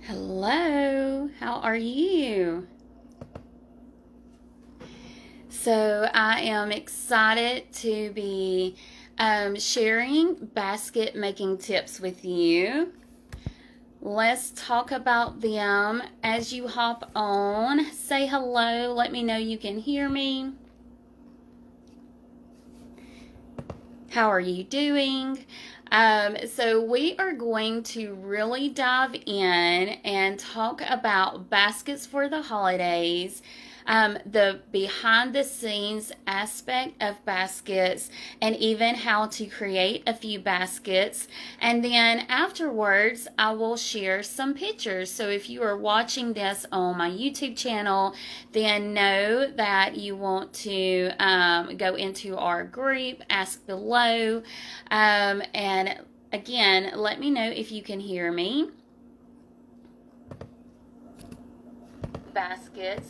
Hello, how are you? So, I am excited to be sharing basket making tips with you. Let's talk about them as you hop on. Say hello, let me know you can hear me. How are you doing? So we are going to really dive in and talk about baskets for the holidays, the behind the scenes aspect of baskets, and even how to create a few baskets. And then afterwards, I will share some pictures. So if you are watching this on my YouTube channel, then know that you want to go into our group, ask below, and again, let me know if you can hear me. Baskets.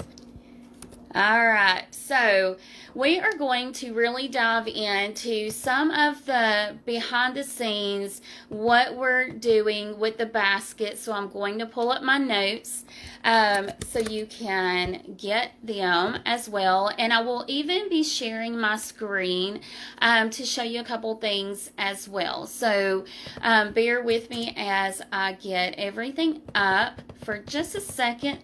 All right, so we are going to really dive into some of the behind the scenes, what we're doing with the basket. So I'm going to pull up my notes so you can get them as well. And I will even be sharing my screen to show you a couple things as well. So bear with me as I get everything up for just a second.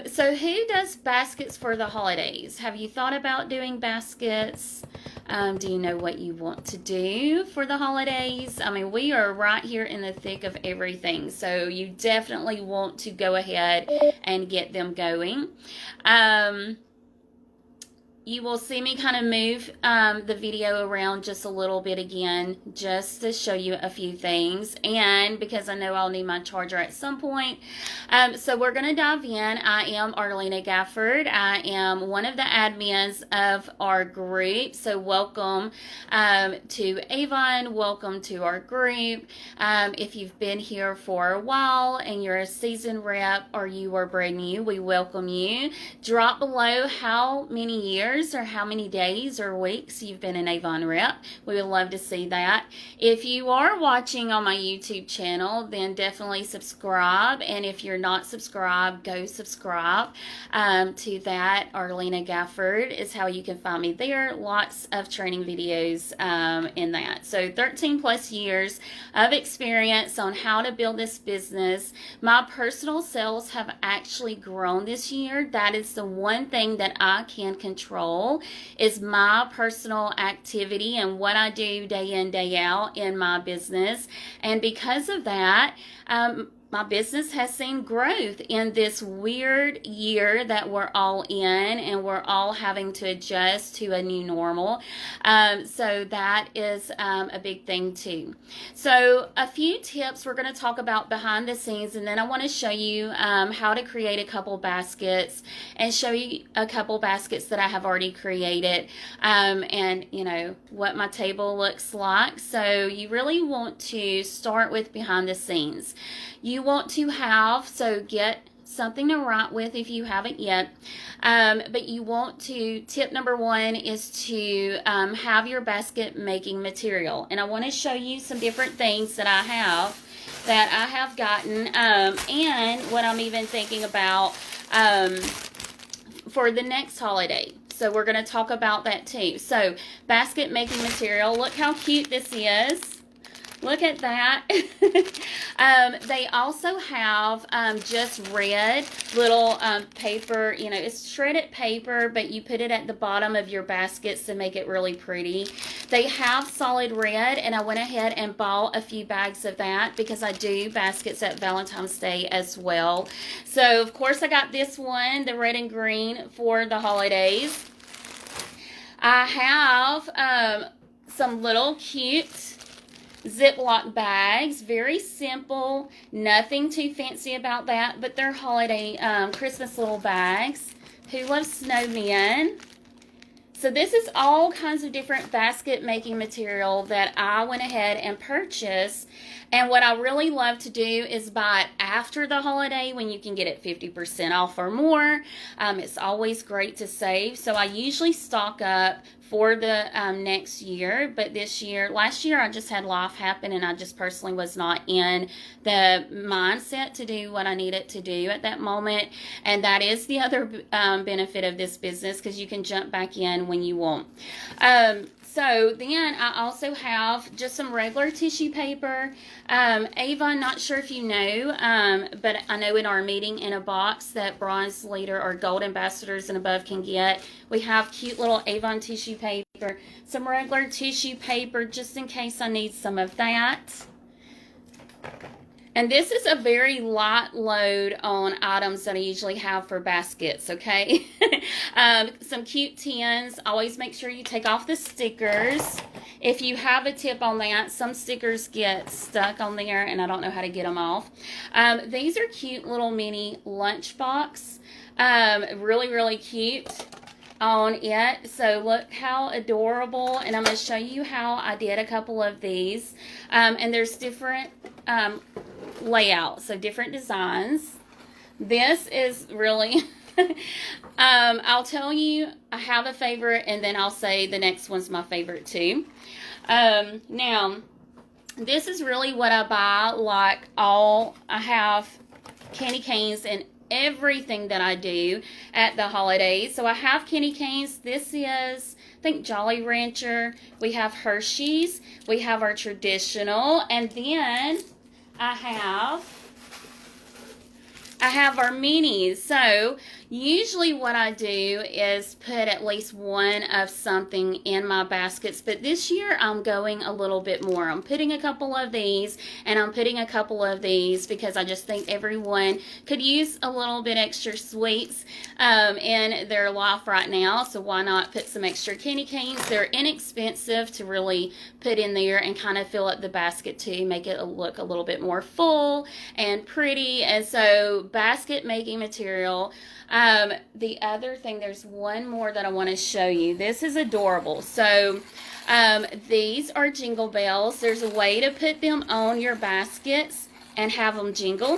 So who does baskets for the holidays? Have you thought about doing baskets? Do you know what you want to do for the holidays? I mean, we are right here in the thick of everything, so you definitely want to go ahead and get them going. You will see me kind of move the video around just a little bit again, just to show you a few things, and because I know I'll need my charger at some point. So we're going to dive in. I am Arlena Gafford. I am one of the admins of our group, so welcome to Avon. Welcome to our group. If you've been here for a while and you're a seasoned rep or you are brand new, we welcome you. Drop below how many years or how many days or weeks you've been an Avon rep. We would love to see that. If you are watching on my YouTube channel, then definitely subscribe. And if you're not subscribed, go subscribe to that. Arlena Gafford is how you can find me there. Lots of training videos in that. So 13 plus years of experience on how to build this business. My personal sales have actually grown this year. That is the one thing that I can control, is my personal activity and what I do day in, day out in my business. And because of that, my business has seen growth in this weird year that we're all in, and we're all having to adjust to a new normal. So that is a big thing too. So a few tips we're going to talk about behind the scenes, and then I want to show you how to create a couple baskets and show you a couple baskets that I have already created, and you know what my table looks like. So you really want to start with behind the scenes. You want to have, so get something to write with if you haven't yet, but you want to, tip number one is to have your basket making material. And I want to show you some different things that I have gotten, and what I'm even thinking about for the next holiday. So we're going to talk about that too. So basket making material, look how cute this is. Look at that. They also have just red little paper. You know, it's shredded paper, but you put it at the bottom of your baskets to make it really pretty. They have solid red, and I went ahead and bought a few bags of that because I do baskets at Valentine's Day as well. So, of course, I got this one, the red and green, for the holidays. I have some little cute Ziploc bags, very simple, nothing too fancy about that, but they're holiday Christmas little bags. Who loves snowmen? So this is all kinds of different basket making material that I went ahead and purchased. And what I really love to do is buy it after the holiday when you can get it 50% off or more. It's always great to save. So I usually stock up for the next year. But last year I just had life happen, and I just personally was not in the mindset to do what I needed to do at that moment. And that is the other benefit of this business, because you can jump back in when you want. So then I also have just some regular tissue paper. Avon, not sure if you know, but I know in our meeting in a box that bronze leader or gold ambassadors and above can get, we have cute little Avon tissue paper, some regular tissue paper just in case I need some of that. And this is a very light load on items that I usually have for baskets, okay? Some cute tins. Always make sure you take off the stickers. If you have a tip on that, some stickers get stuck on there and I don't know how to get them off. These are cute little mini lunchbox. Really, really cute on it. So look how adorable. And I'm going to show you how I did a couple of these. And there's different layout, so different designs. This is really I'll tell you I have a favorite, and then I'll say the next one's my favorite too. Now this is really what I buy. Like I have candy canes and everything that I do at the holidays. So I have candy canes. This is, I think, Jolly Rancher. We have Hershey's. We have our traditional, and then I have our minis. So usually what I do is put at least one of something in my baskets, but this year I'm going a little bit more. I'm putting a couple of these, and I'm putting a couple of these because I just think everyone could use a little bit extra sweets in their life right now. So why not put some extra candy canes? They're inexpensive to really put in there and kind of fill up the basket too, make it look a little bit more full and pretty. And so basket making material. The other thing, there's one more that I want to show you. This is adorable. So these are jingle bells. There's a way to put them on your baskets and have them jingle.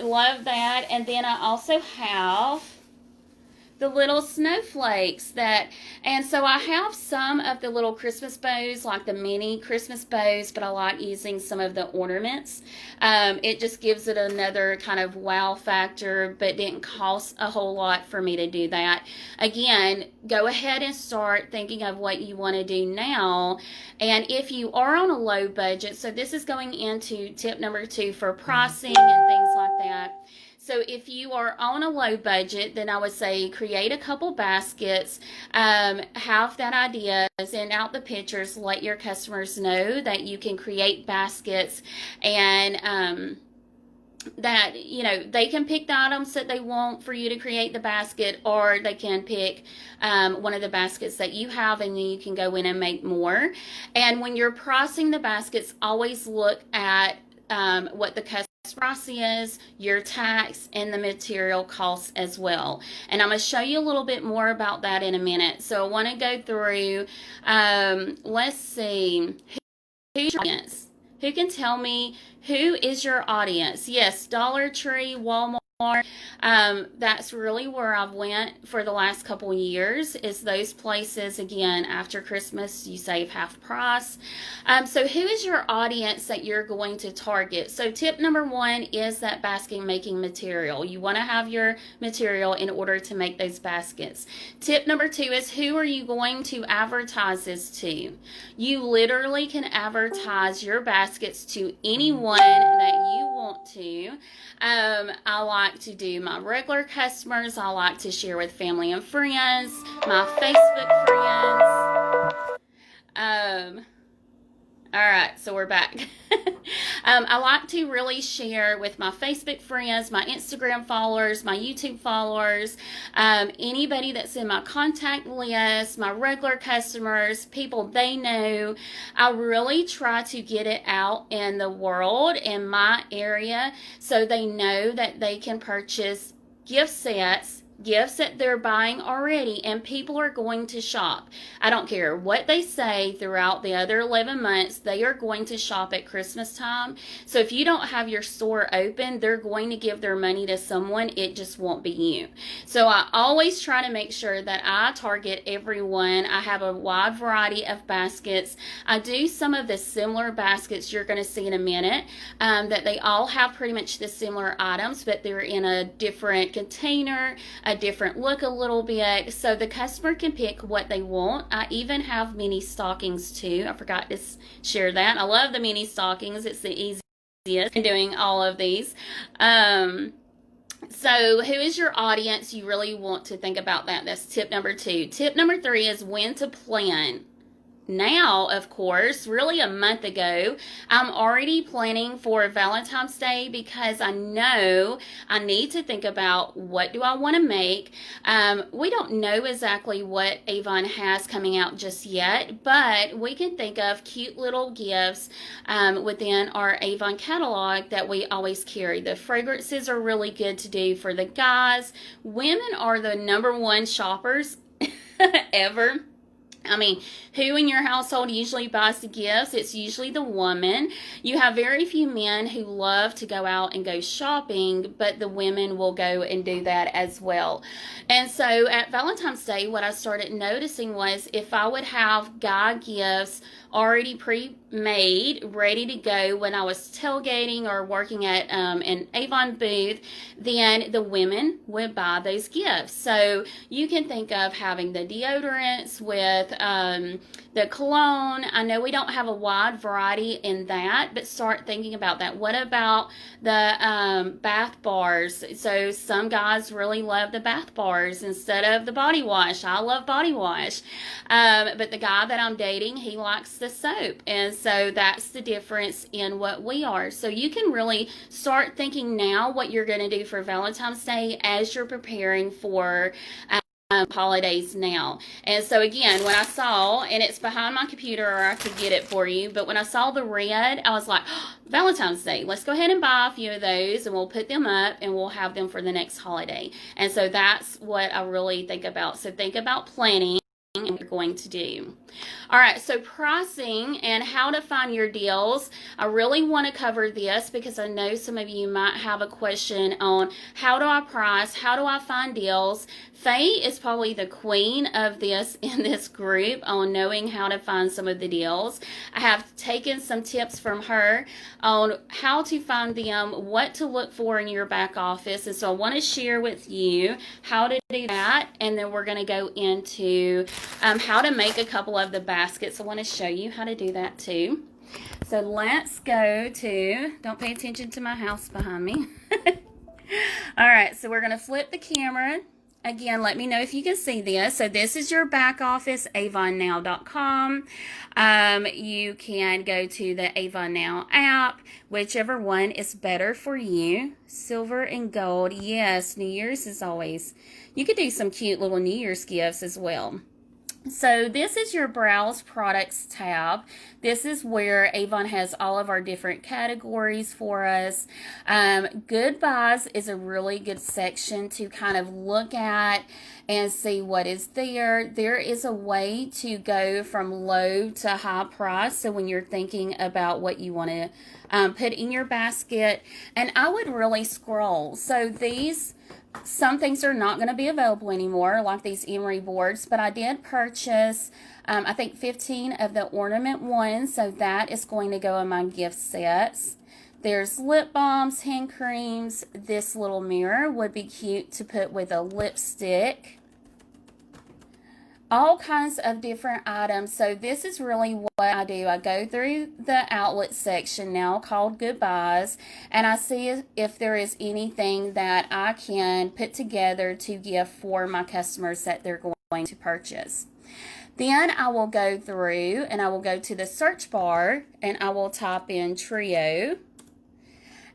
Love that. And then I also have the little snowflakes and so I have some of the little Christmas bows, like the mini Christmas bows, but I like using some of the ornaments. It just gives it another kind of wow factor, but didn't cost a whole lot for me to do that. Again, go ahead and start thinking of what you want to do now. And if you are on a low budget, so this is going into tip number 2 for pricing and things like that. So if you are on a low budget, then I would say create a couple baskets, have that idea, send out the pictures, let your customers know that you can create baskets, and that, you know, they can pick the items that they want for you to create the basket, or they can pick one of the baskets that you have, and then you can go in and make more. And when you're pricing the baskets, always look at what the customer price is, your tax, and the material costs as well. And I'm going to show you a little bit more about that in a minute. So I want to go through, let's see, who's your audience? Who can tell me who is your audience? Yes, Dollar Tree, Walmart. That's really where I've went for the last couple years, is those places. Again, after Christmas you save half price. So who is your audience that you're going to target? So tip number 1 is that basket making material. You want to have your material in order to make those baskets. Tip number 2 is, who are you going to advertise this to? You literally can advertise your baskets to anyone that you want to. I like to do my regular customers. I like to share with family and friends, my Facebook friends. All right, so we're back. I like to really share with my Facebook friends, my Instagram followers, my YouTube followers, anybody that's in my contact list, my regular customers, people they know. I really try to get it out in the world, in my area, so they know that they can purchase gift sets gifts that they're buying already, and people are going to shop. I don't care what they say throughout the other 11 months, they are going to shop at Christmas time. So if you don't have your store open, they're going to give their money to someone. It just won't be you. So I always try to make sure that I target everyone. I have a wide variety of baskets. I do some of the similar baskets you're going to see in a minute, that they all have pretty much the similar items, but they're in a different container, a different look a little bit, so the customer can pick what they want. I even have mini stockings too. I forgot to share that. I love the mini stockings. It's the easiest in doing all of these. So who is your audience? You really want to think about that. That's tip number 2. Tip number 3 is when to plan. Now, of course, really a month ago, I'm already planning for Valentine's Day because I know I need to think about what do I want to make. We don't know exactly what Avon has coming out just yet, but we can think of cute little gifts within our Avon catalog that we always carry. The fragrances are really good to do for the guys. Women are the #1 shoppers ever. I mean, who in your household usually buys the gifts? It's usually the woman. You have very few men who love to go out and go shopping, but the women will go and do that as well. And so at Valentine's Day, what I started noticing was if I would have guy gifts already pre-made, ready to go when I was tailgating or working at an Avon booth, then the women would buy those gifts. So you can think of having the deodorants with the cologne. I know we don't have a wide variety in that, but start thinking about that. What about the bath bars? So some guys really love the bath bars instead of the body wash. I love body wash. But the guy that I'm dating, he likes the soap. And so that's the difference in what we are. So you can really start thinking now what you're going to do for Valentine's Day as you're preparing for holidays now. And so again, when I saw, and it's behind my computer or I could get it for you, but when I saw the red, I was like, oh, Valentine's Day, let's go ahead and buy a few of those and we'll put them up and we'll have them for the next holiday. And so that's what I really think about. So think about planning and what you're going to do. All right, so pricing and how to find your deals. I really want to cover this because I know some of you might have a question on how do I price, how do I find deals. Faye is probably the queen of this in this group on knowing how to find some of the deals. I have taken some tips from her on how to find them, what to look for in your back office, and so I want to share with you how to do that, and then we're going to go into how to make a couple of the baskets. I want to show you how to do that too. So let's go to, don't pay attention to my house behind me. All right, so we're going to flip the camera. Again, let me know if you can see this. So this is your back office, avonnow.com. You can go to the Avon Now app, whichever one is better for you. Silver and gold. Yes, New Year's is always, you could do some cute little New Year's gifts as well. So this is your Browse Products tab. This is where Avon has all of our different categories for us. Good Buys is a really good section to kind of look at and see what is there. There is a way to go from low to high price. So when you're thinking about what you want to put in your basket, and I would really scroll. So some things are not going to be available anymore, like these emery boards, but I did purchase, I think 15 of the ornament ones, so that is going to go in my gift sets. There's lip balms, hand creams. This little mirror would be cute to put with a lipstick. All kinds of different items. So this is really what I do. I go through the outlet section now called Good Buys, and I see if there is anything that I can put together to give for my customers that they're going to purchase. Then I will go through and I will go to the search bar and I will type in trio.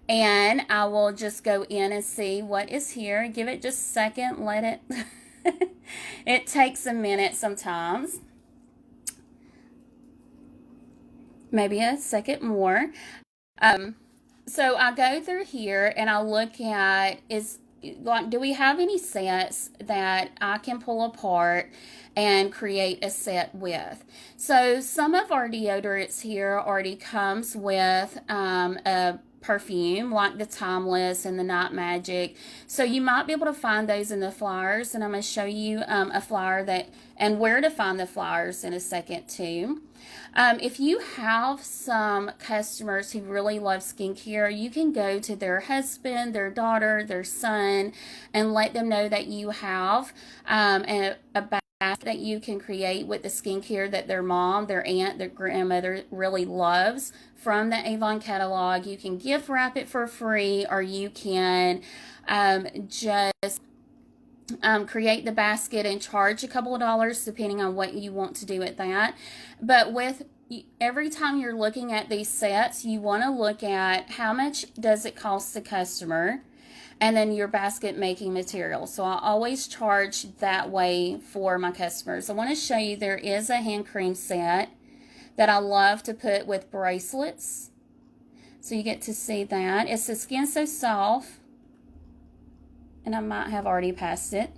And I will just go in and see what is here. Give it just a second. Let it... It takes a minute sometimes. Maybe a second more. So I go through here and I look at, like, do we have any sets that I can pull apart and create a set with? So some of our deodorants here already comes with a perfume, like the Timeless and the Night Magic. So you might be able to find those in the flyers, and I'm going to show you a flyer that and where to find the flyers in a second too. If you have some customers who really love skincare, you can go to their husband, their daughter, their son, and let them know that you have a basket that you can create with the skincare that their mom, their aunt, their grandmother really loves from the Avon catalog. You can gift wrap it for free, or you can just create the basket and charge a couple of dollars depending on what you want to do with that. But with every time you're looking at these sets, you want to look at how much does it cost the customer, and then your basket making material. So I always charge that way for my customers. I want to show you, there is a hand cream set that I love to put with bracelets. So you get to see that. It's the Skin So Soft, and I might have already passed it.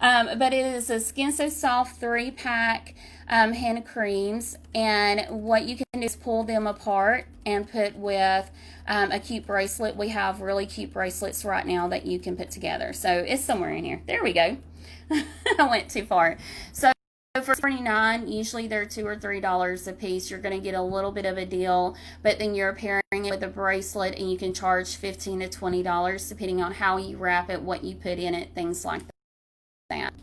But it is a Skin So Soft 3-pack hand creams, and what you can do is pull them apart and put with a cute bracelet. We have really cute bracelets right now that you can put together. So it's somewhere in here. There we go. I went too far. So for $29, usually they're $2 or $3 a piece. You're going to get a little bit of a deal, but then you're pairing it with a bracelet, and you can charge $15 to $20 depending on how you wrap it, what you put in it, things like that.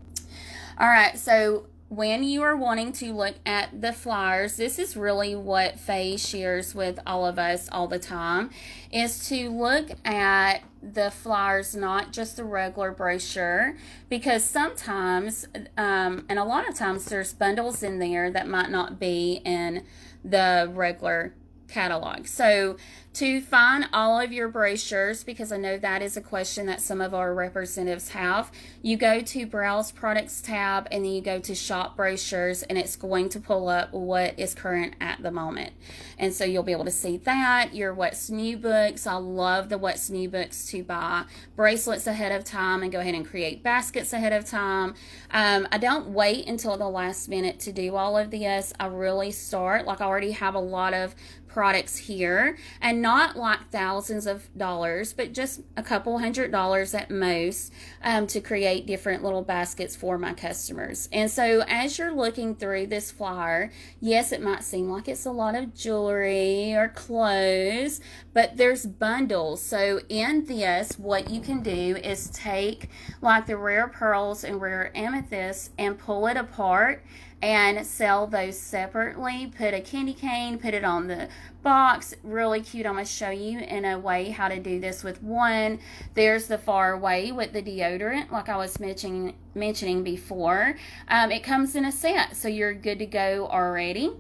All right, so when you are wanting to look at the flyers, this is really what Faye shares with all of us all the time, is to look at the flyers, not just the regular brochure, because sometimes, and a lot of times, there's bundles in there that might not be in the regular catalog. So to find all of your brochures, because I know that is a question that some of our representatives have, you go to Browse Products tab, and then you go to Shop Brochures, and it's going to pull up what is current at the moment. And so you'll be able to see that. Your What's New books, I love the What's New books to buy bracelets ahead of time and go ahead and create baskets ahead of time. I don't wait until the last minute to do all of this. I really start, like, I already have a lot of products here, and not like thousands of dollars, but just a couple $100 at most, to create different little baskets for my customers. And so as you're looking through this flyer, yes, it might seem like it's a lot of jewelry or clothes, but there's bundles. So in this, what you can do is take like the rare pearls and rare amethysts and pull it apart and sell those separately. Put a candy cane, put it on the box. Really cute. I'm going to show you in a way how to do this with one. There's the Far Away with the deodorant, like I was mentioning before. It comes in a set, so you're good to go already.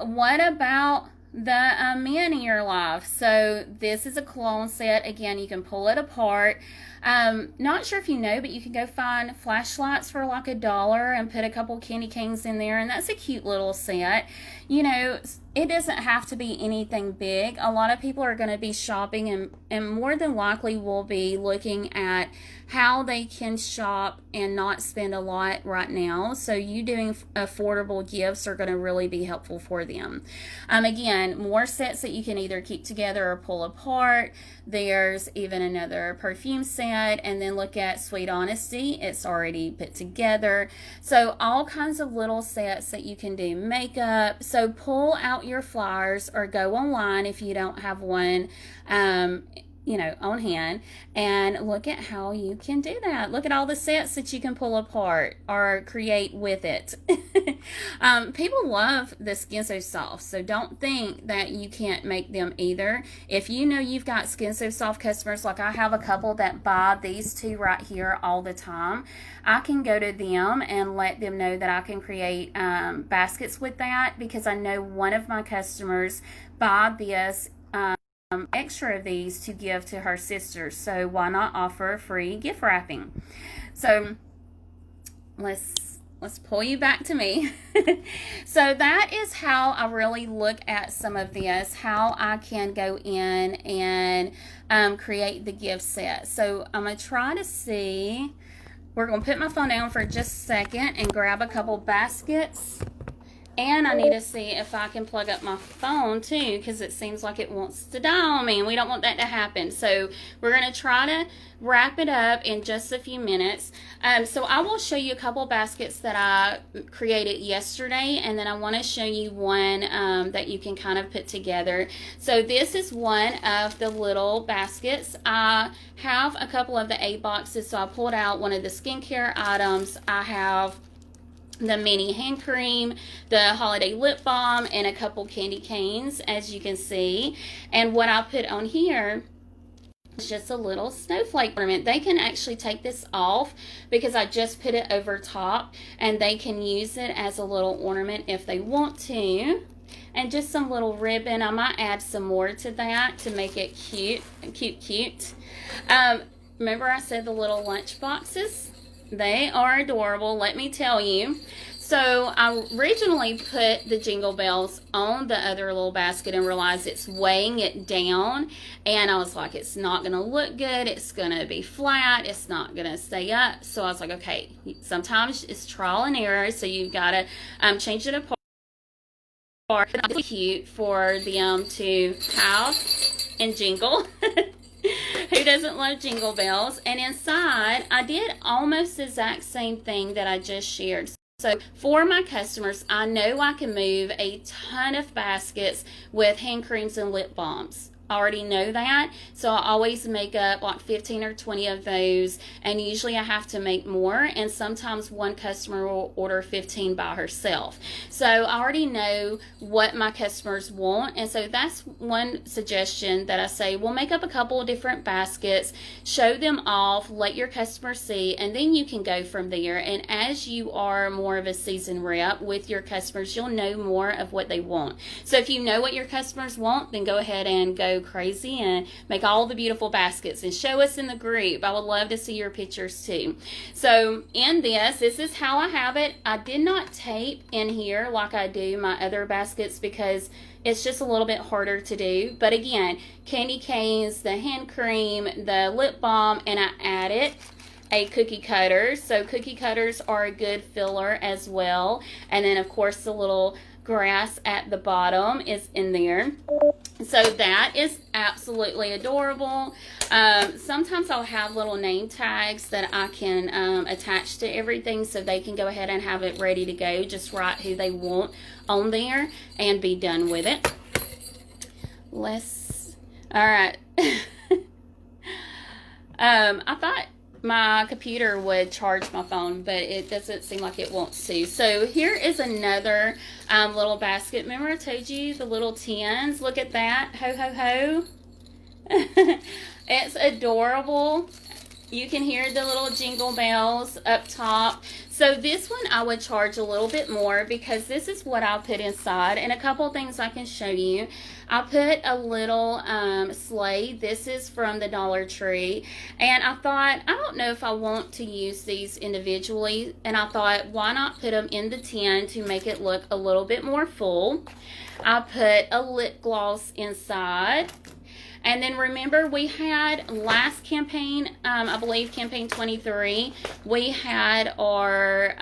What about the men in your life? So this is a cologne set. Again, you can pull it apart. Not sure if you know, but you can go find flashlights for like $1 and put a couple candy canes in there, and that's a cute little set. You know, it doesn't have to be anything big. A lot of people are going to be shopping, and more than likely will be looking at how they can shop and not spend a lot right now. So you doing affordable gifts are going to really be helpful for them. Again, more sets that you can either keep together or pull apart. There's even another perfume set, and then look at Sweet Honesty. It's already put together. So all kinds of little sets that you can do. Makeup. So pull out your flyers or go online if you don't have one on hand, and look at how you can do that. Look at all the sets that you can pull apart or create with it. People love the Skin So Soft, so don't think that you can't make them either. If you know you've got Skin So Soft customers, like I have a couple that buy these two right here all the time, I can go to them and let them know that I can create baskets with that, because I know one of my customers buy this extra of these to give to her sisters. So why not offer free gift wrapping? So let's let's pull you back to me. So that is how I really look at some of this, how I can go in and create the gift set. So I'm going to try to see. We're going to put my phone down for just a second and grab a couple baskets. And I need to see if I can plug up my phone too, because it seems like it wants to die on me, and we don't want that to happen. So we're going to try to wrap it up in just a few minutes. So I will show you a couple baskets that I created yesterday, and then I want to show you one that you can kind of put together. So this is one of the little baskets. I have a couple of the A boxes, so I pulled out one of the skincare items. I have the mini hand cream, the holiday lip balm, and a couple candy canes, as you can see. And what I put on here is just a little snowflake ornament. They can actually take this off because I just put it over top, and they can use it as a little ornament if they want to. And just some little ribbon. I might add some more to that to make it cute. Remember I said the little lunch boxes? They are adorable, let me tell you. So I originally put the jingle bells on the other little basket and realized it's weighing it down. And I was like, it's not going to look good. It's going to be flat. It's not going to stay up. So I was like, okay, sometimes it's trial and error. So you've got to change it apart. It's cute for them to have and jingle. Who doesn't love jingle bells? And inside, I did almost the exact same thing that I just shared. So for my customers, I know I can move a ton of baskets with hand creams and lip balms. I already know that, so I always make up like 15 or 20 of those, and usually I have to make more, and sometimes one customer will order 15 by herself. So I already know what my customers want, and so that's one suggestion that I say, we'll make up a couple of different baskets, show them off, let your customers see, and then you can go from there. And as you are more of a seasoned rep with your customers, you'll know more of what they want. So if you know what your customers want, then go ahead and go crazy and make all the beautiful baskets and show us in the group. I would love to see your pictures too. So in this is how I have it. I did not tape in here like I do my other baskets because it's just a little bit harder to do. But again, candy canes, the hand cream, the lip balm, and I added a cookie cutter. So cookie cutters are a good filler as well. And then of course the little grass at the bottom is in there. So that is absolutely adorable. Sometimes I'll have little name tags that I can attach to everything so they can go ahead and have it ready to go. Just write who they want on there and be done with it. Alright. I thought my computer would charge my phone, but it doesn't seem like it wants to. So here is another little basket. Remember I told you the little tins? Look at that. Ho, ho, ho. It's adorable. You can hear the little jingle bells up top. So this one I would charge a little bit more because this is what I put inside, and a couple things I can show you. I put a little sleigh. This is from the Dollar Tree, and I thought, I don't know if I want to use these individually, and I thought, why not put them in the tin to make it look a little bit more full. I put a lip gloss inside. And then remember, we had last campaign, I believe campaign 23, we had our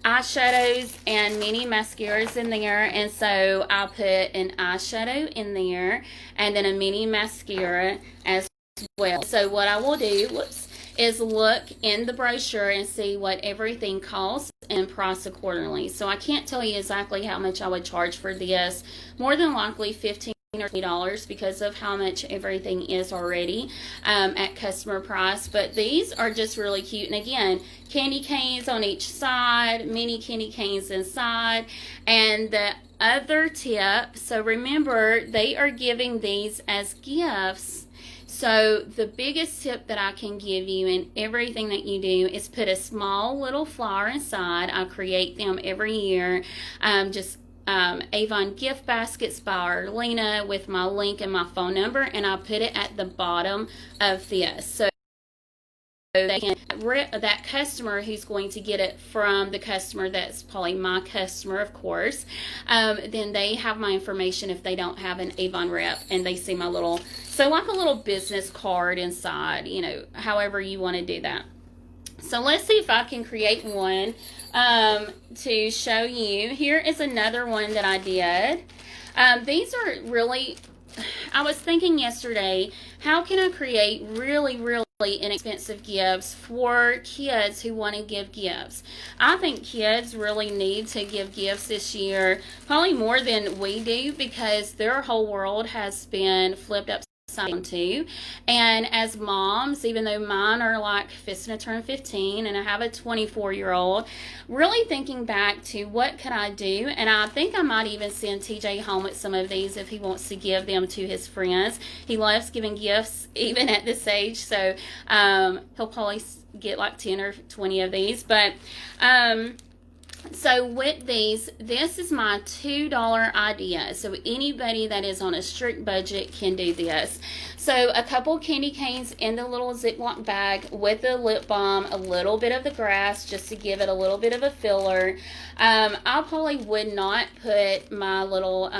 eyeshadows and mini mascaras in there. And so I put an eyeshadow in there and then a mini mascara as well. So what I will do is look in the brochure and see what everything costs and price accordingly. So I can't tell you exactly how much I would charge for this. More than likely $15 or $20 because of how much everything is already at customer price. But these are just really cute. And again, candy canes on each side, mini candy canes inside. And the other tip, so remember, they are giving these as gifts. So the biggest tip that I can give you in everything that you do is put a small little flower inside. I create them every year. Avon gift baskets by Arlena with my link and my phone number, and I put it at the bottom of this. So they can that customer who's going to get it from the customer that's probably my customer, of course, then they have my information if they don't have an Avon rep, and they see my little, so like a little business card inside, you know, however you want to do that. So let's see if I can create one to show you. Here is another one that I did. These are really, I was thinking yesterday, how can I create really inexpensive gifts for kids who want to give gifts? I think kids really need to give gifts this year, probably more than we do, because their whole world has been flipped upside down too. And as moms, even though mine are like fisting to turn 15 and I have a 24-year-old, really thinking back to what could I do, and I think I might even send TJ home with some of these if he wants to give them to his friends. He loves giving gifts even at this age, so he'll probably get like 10 or 20 of these. But so with these, this is my $2 idea. So anybody that is on a strict budget can do this. So a couple candy canes in the little Ziploc bag with the lip balm, a little bit of the grass just to give it a little bit of a filler. I probably would not put my little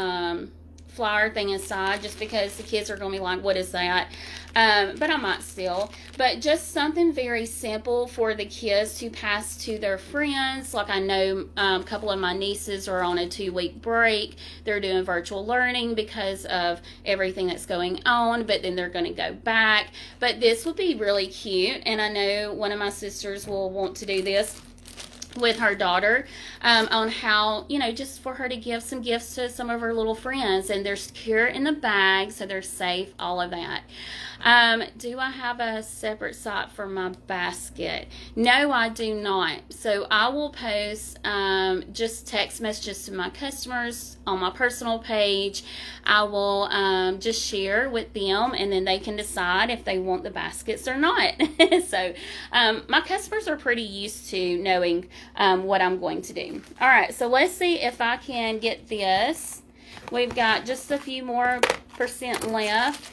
flower thing inside just because the kids are going to be like, what is that? But I might still. But just something very simple for the kids to pass to their friends. Like I know a couple of my nieces are on a 2-week break. They're doing virtual learning because of everything that's going on, but then they're going to go back. But this would be really cute, and I know one of my sisters will want to do this with her daughter on how, you know, just for her to give some gifts to some of her little friends, and they're secure in the bag so they're safe, all of that. Do I have a separate site for my basket? No, I do not. So I will post just text messages to my customers on my personal page. I will just share with them, and then they can decide if they want the baskets or not. So my customers are pretty used to knowing what I'm going to do. All right, so let's see if I can get this. We've got just a few more % left.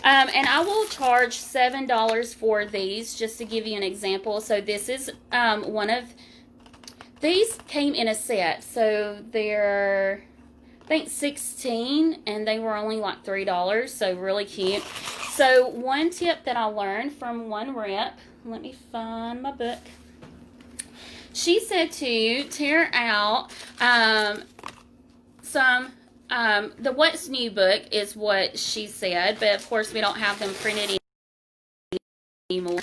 And I will charge $7 for these, just to give you an example. So this is one of, these came in a set. So they're, I think 16, and they were only like $3, so really cute. So one tip that I learned from one rep, let me find my book. She said to tear out some, the What's New book is what she said, but of course we don't have them printed anymore,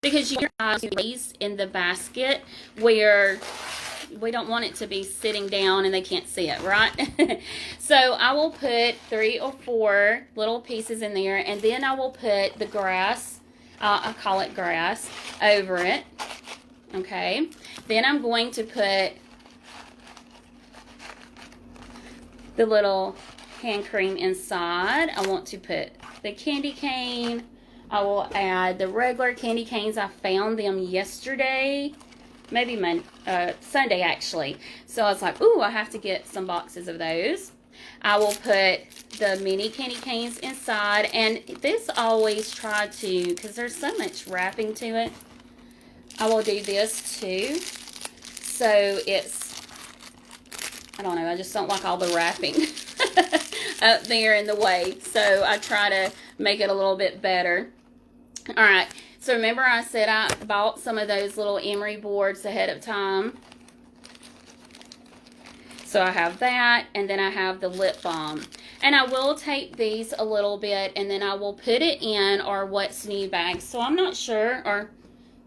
because you have these in the basket where we don't want it to be sitting down and they can't see it, right? So I will put 3 or 4 little pieces in there, and then I will put the grass, I call it grass, over it. Okay, then I'm going to put the little hand cream inside. I want to put the candy cane. I will add the regular candy canes. I found them yesterday, maybe Sunday actually. So I was like, ooh, I have to get some boxes of those. I will put the mini candy canes inside, and this I always try to, because there's so much wrapping to it, I will do this too. So it's, I don't know, I just don't like all the wrapping up there in the way. So I try to make it a little bit better. All right, so remember I said I bought some of those little emery boards ahead of time. So I have that, and then I have the lip balm. And I will tape these a little bit, and then I will put it in our What's New bags. So I'm not sure, or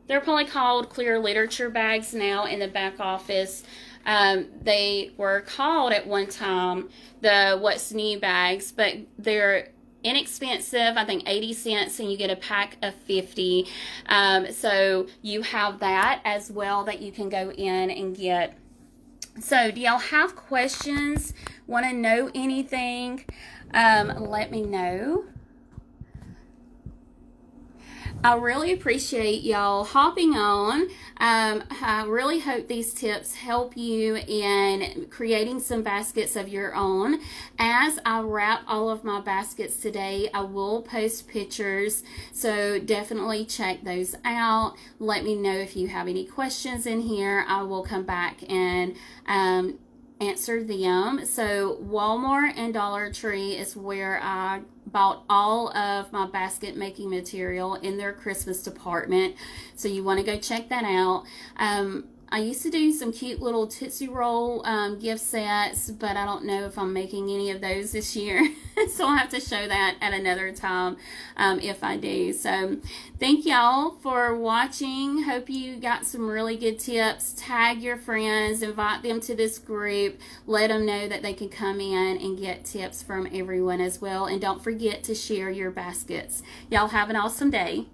they're probably called clear literature bags now in the back office. They were called at one time the What's New bags, but they're inexpensive. I think 80 cents, and you get a pack of 50. So you have that as well that you can go in and get. So do y'all have questions? Want to know anything? Let me know. I really appreciate y'all hopping on. I really hope these tips help you in creating some baskets of your own. As I wrap all of my baskets today, I will post pictures, so definitely check those out. Let me know if you have any questions in here. I will come back and answer them. So Walmart and Dollar Tree is where I bought all of my basket making material in their Christmas department. So you want to go check that out. I used to do some cute little Tootsie Roll gift sets, but I don't know if I'm making any of those this year. So I'll have to show that at another time if I do. So thank y'all for watching. Hope you got some really good tips. Tag your friends, invite them to this group. Let them know that they can come in and get tips from everyone as well. And don't forget to share your baskets. Y'all have an awesome day.